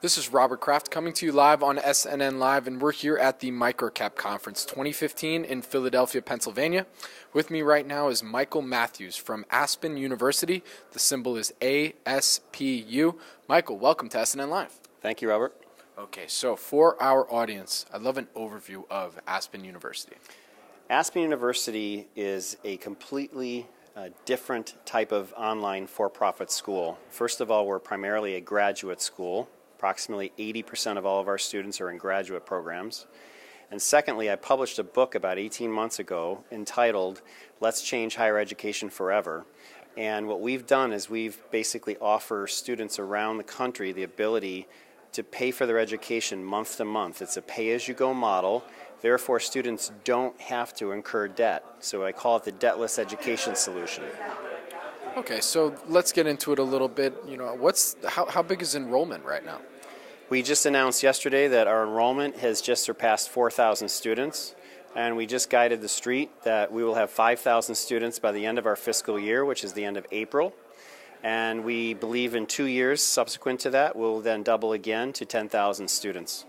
This is Robert Kraft coming to you live on SNNLive, and we're here at the MicroCap Conference 2015 in Philadelphia, Pennsylvania. With me right now is Michael Mathews from Aspen University. The symbol is ASPU. Michael, welcome to SNNLive. Thank you, Robert. Okay, so for our audience, I'd love an overview of Aspen University. Aspen University is a completely different type of online for-profit school. First of all, we're primarily a graduate school. Approximately 80% of all of our students are in graduate programs. And secondly, I published a book about 18 months ago entitled Let's Change Higher Education Forever. And what we've done is we've basically offer students around the country the ability to pay for their education month to month. It's a pay-as-you-go model. Therefore, students don't have to incur debt. So I call it the debtless education solution. Okay, so let's get into it a little bit. You know, how big is enrollment right now? We just announced yesterday that our enrollment has just surpassed 4,000 students, and we just guided the street that we will have 5,000 students by the end of our fiscal year, which is the end of April. And we believe in 2 years subsequent to that, we'll then double again to 10,000 students.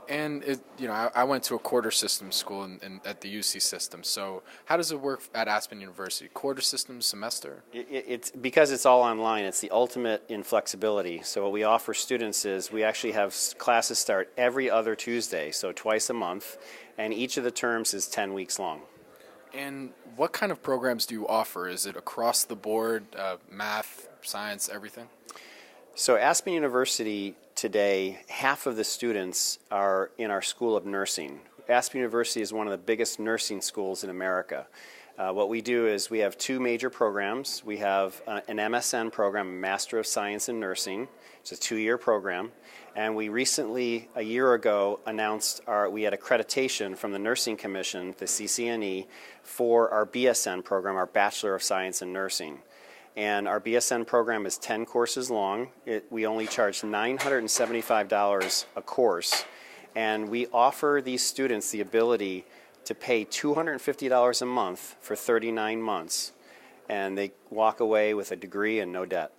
And I went to a quarter system school at the UC system. So how does it work at Aspen University? Quarter system, semester? It's because it's all online. It's the ultimate in flexibility. So what we offer students is we actually have classes start every other Tuesday, so twice a month, and each of the terms is 10 weeks long. And what kind of programs do you offer? Is it across the board, math, science, everything? So Aspen University today, half of the students are in our School of Nursing. Aspen University is one of the biggest nursing schools in America. What we do is we have two major programs. We have an MSN program, a Master of Science in Nursing. It's a 2-year program. And we recently, a year ago, announced we had accreditation from the Nursing Commission, the CCNE, for our BSN program, our Bachelor of Science in Nursing. And our BSN program is 10 courses long. We only charge $975 a course. And we offer these students the ability to pay $250 a month for 39 months. And they walk away with a degree and no debt.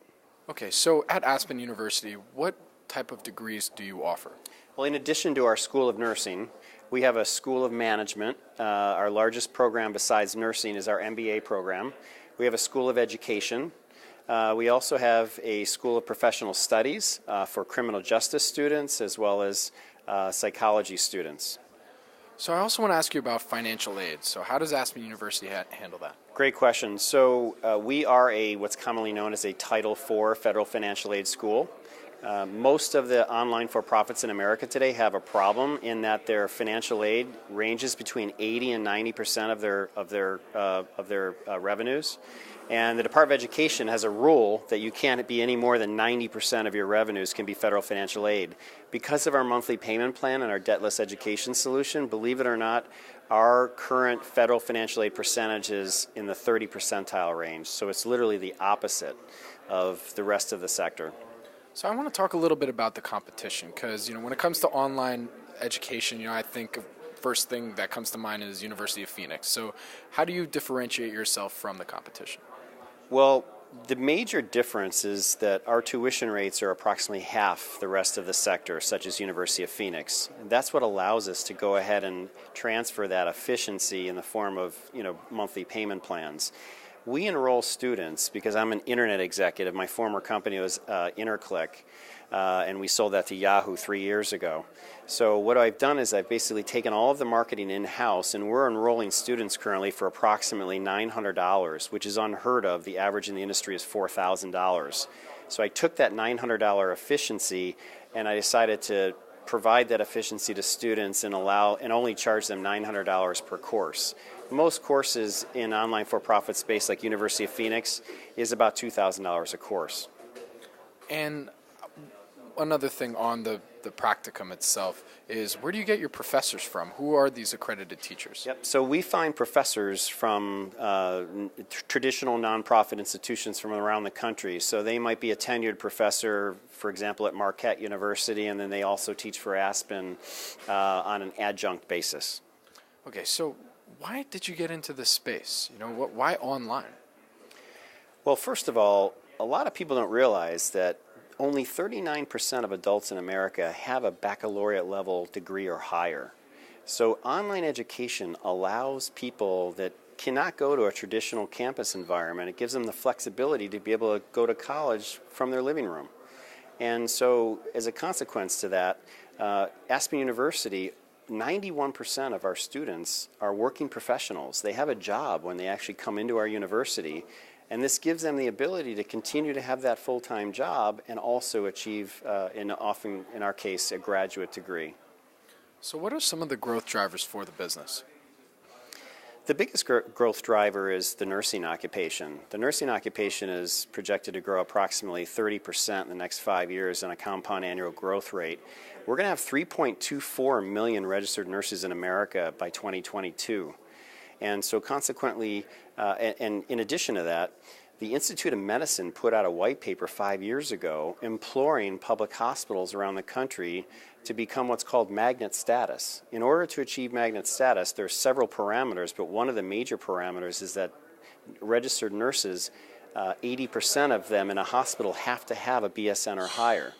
Okay, so at Aspen University, what type of degrees do you offer? Well, in addition to our School of Nursing, we have a School of Management. Our largest program besides nursing is our MBA program. We have a School of Education. We also have a School of Professional Studies for criminal justice students as well as psychology students. So I also want to ask you about financial aid. So how does Aspen University handle that? Great question. So we are what's commonly known as a Title IV federal financial aid school. Most of the online for-profits in America today have a problem in that their financial aid ranges between 80 and 90% of their revenues. And the Department of Education has a rule that you can't be any more than 90% of your revenues can be federal financial aid. Because of our monthly payment plan and our debtless education solution, believe it or not, our current federal financial aid percentage is in the 30 percentile range. So it's literally the opposite of the rest of the sector. So I want to talk a little bit about the competition because, when it comes to online education, I think first thing that comes to mind is University of Phoenix. So how do you differentiate yourself from the competition? Well, the major difference is that our tuition rates are approximately half the rest of the sector, such as University of Phoenix. And that's what allows us to go ahead and transfer that efficiency in the form of, monthly payment plans. We enroll students because I'm an internet executive. My former company was InterClick, and we sold that to Yahoo 3 years ago. So what I've done is I've basically taken all of the marketing in-house, and we're enrolling students currently for approximately $900, which is unheard of. The average in the industry is $4,000. So I took that $900 efficiency, and I decided to provide that efficiency to students and only charge them $900 per course. Most courses in online for-profit space like University of Phoenix is about $2,000 a course. And another thing on the practicum itself is, where do you get your professors from? Who are these accredited teachers? Yep. So we find professors from traditional nonprofit institutions from around the country. So they might be a tenured professor, for example, at Marquette University, and then they also teach for Aspen on an adjunct basis. Okay, so why did you get into this space? Why online? Well, first of all, a lot of people don't realize that only 39% of adults in America have a baccalaureate level degree or higher. So online education allows people that cannot go to a traditional campus environment. It gives them the flexibility to be able to go to college from their living room. And so as a consequence to that, Aspen University, 91% of our students are working professionals. They have a job when they actually come into our university, and this gives them the ability to continue to have that full-time job and also achieve, often in our case, a graduate degree. So what are some of the growth drivers for the business? The biggest growth driver is the nursing occupation. The nursing occupation is projected to grow approximately 30% in the next 5 years on a compound annual growth rate. We're going to have 3.24 million registered nurses in America by 2022. And so consequently, and in addition to that, the Institute of Medicine put out a white paper 5 years ago imploring public hospitals around the country to become what's called magnet status. In order to achieve magnet status, there are several parameters, but one of the major parameters is that registered nurses, 80% of them in a hospital have to have a BSN or higher.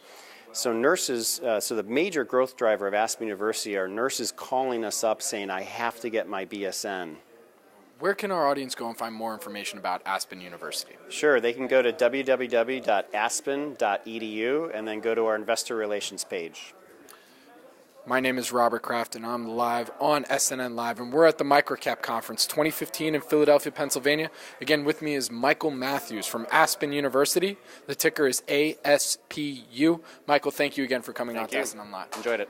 So nurses, so the major growth driver of Aspen University are nurses calling us up saying, I have to get my BSN. Where can our audience go and find more information about Aspen University? Sure, they can go to www.aspen.edu and then go to our investor relations page. My name is Robert Kraft, and I'm live on SNNLive, and we're at the MicroCap Conference 2015 in Philadelphia, Pennsylvania. Again, with me is Michael Mathews from Aspen University. The ticker is ASPU. Michael, thank you again for coming on to SNNLive. Enjoyed it.